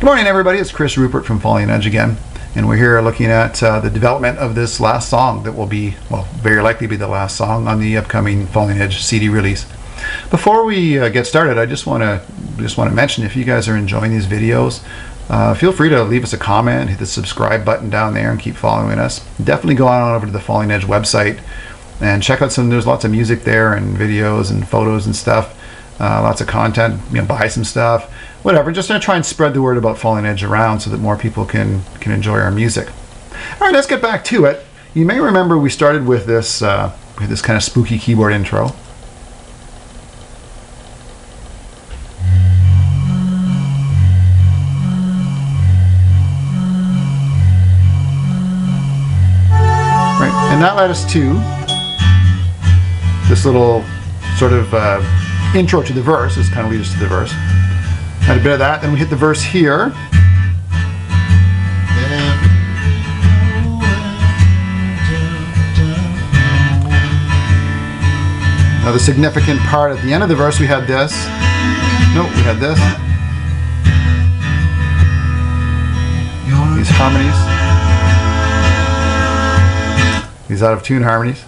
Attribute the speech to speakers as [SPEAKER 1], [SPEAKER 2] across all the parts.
[SPEAKER 1] Good morning, everybody. It's Chris Rupert from Falling Edge again, and we're here looking at the development of this last song that will be, well, very likely be the last song on the upcoming Falling Edge CD release. Before we get started, I just want to mention, if you guys are enjoying these videos, feel free to leave us a comment, hit the subscribe button down there, and keep following us. Definitely go on over to the Falling Edge website and check out there's lots of music there and videos and photos and stuff. Lots of content, buy some stuff, whatever. Just gonna try and spread the word about Falling Edge around so that more people can enjoy our music. All right, let's get back to it. You may remember we started with this kind of spooky keyboard intro. Right, and that led us to this little sort of intro to the verse. This kind of leads us to the verse. Had a bit of that, then we hit the verse here. Now the significant part at the end of the verse, we had this. Nope, we had this. These harmonies. These out of tune harmonies.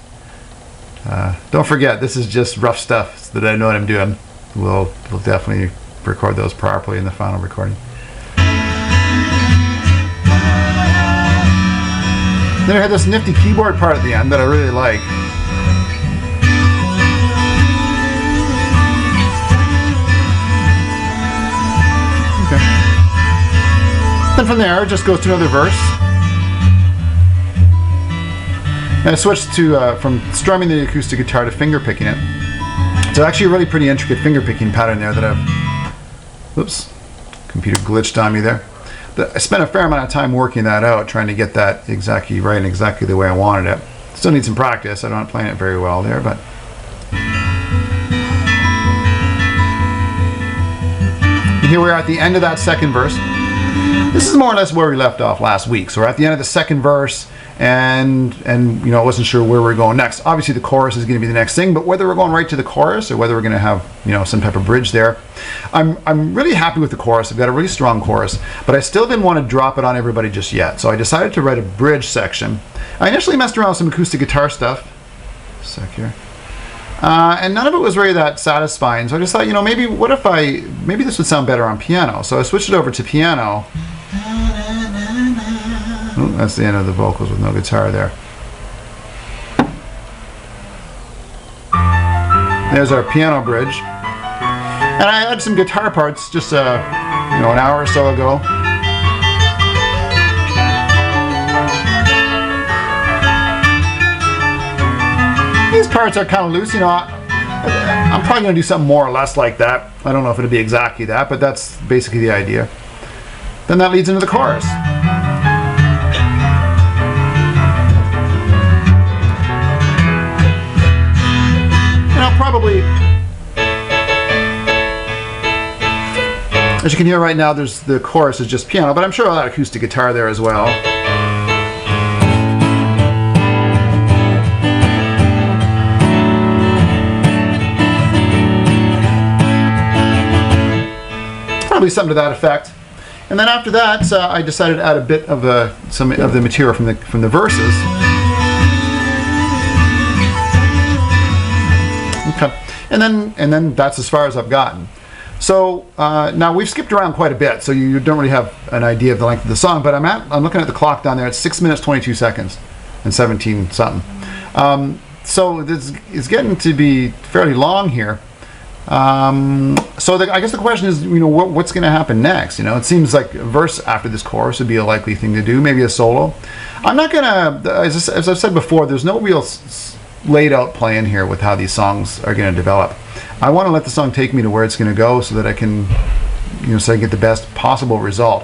[SPEAKER 1] Don't forget, this is just rough stuff so that I know what I'm doing. We'll definitely record those properly in the final recording. Then I had this nifty keyboard part at the end that I really like. Okay. Then from there, it just goes to another verse. And I switched to from strumming the acoustic guitar to finger picking it. It's actually a really pretty intricate finger picking pattern there that I've, oops, computer glitched on me there. But I spent a fair amount of time working that out, trying to get that exactly right and exactly the way I wanted it. Still need some practice. I'm not playing it very well there, but. And here we are at the end of that second verse. This is more or less where we left off last week. So we're at the end of the second verse. And I wasn't sure where we're going next. Obviously the chorus is going to be the next thing, but whether we're going right to the chorus or whether we're going to have some type of bridge there, I'm really happy with the chorus. I've got a really strong chorus, but I still didn't want to drop it on everybody just yet. So I decided to write a bridge section. I initially messed around with some acoustic guitar stuff. A sec here. And none of it was really that satisfying. So I just thought, maybe maybe this would sound better on piano. So I switched it over to piano. Oh, that's the end of the vocals with no guitar there. There's our piano bridge. And I had some guitar parts just an hour or so ago. These parts are kind of loose, I'm probably going to do something more or less like that. I don't know if it'll be exactly that, but that's basically the idea. Then that leads into the chorus. Probably, as you can hear right now, the chorus is just piano, but I'm sure I'll add acoustic guitar there as well. Probably something to that effect. And then after that, I decided to add a bit of some of the material from the verses. Okay. And then that's as far as I've gotten. So now we've skipped around quite a bit, so you don't really have an idea of the length of the song. But I'm looking at the clock down there. It's 6 minutes 22 seconds and 17 something. So this is getting to be fairly long here. So I guess the question is, what's going to happen next? It seems like a verse after this chorus would be a likely thing to do. Maybe a solo. I'm not gonna, as I've said before, there's no real laid out plan here with how these songs are going to develop. I want to let the song take me to where it's going to go so that I can, so I get the best possible result.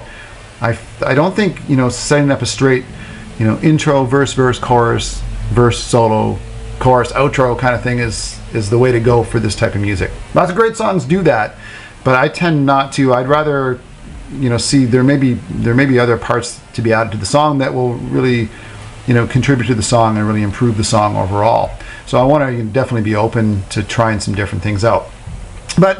[SPEAKER 1] I don't think, setting up a straight, intro, verse, chorus, verse, solo, chorus, outro kind of thing is the way to go for this type of music. Lots of great songs do that, but I tend not to. I'd rather, see there may be other parts to be added to the song that will really contribute to the song and really improve the song overall. So I want to definitely be open to trying some different things out. But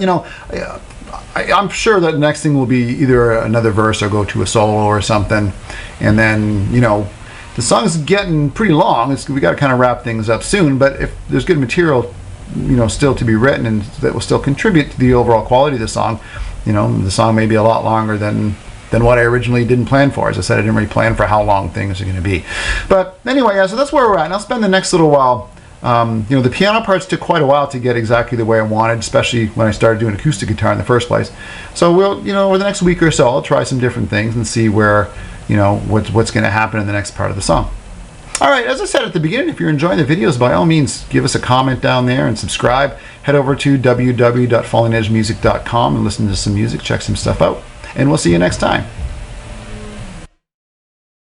[SPEAKER 1] I'm sure that the next thing will be either another verse or go to a solo or something, and then, you know, the song's getting pretty long. We got to kind of wrap things up soon, but if there's good material, you know, still to be written and that will still contribute to the overall quality of the song, you know, the song may be a lot longer than what I originally didn't plan for. As I said, I didn't really plan for how long things are going to be. But anyway, yeah, so that's where we're at. And I'll spend the next little while, you know, the piano parts took quite a while to get exactly the way I wanted, especially when I started doing acoustic guitar in the first place. So we'll, you know, over the next week or so, I'll try some different things and see where, you know, what's going to happen in the next part of the song. All right, as I said at the beginning, if you're enjoying the videos, by all means, give us a comment down there and subscribe. Head over to www.fallingedgemusic.com and listen to some music, check some stuff out. And we'll see you next time.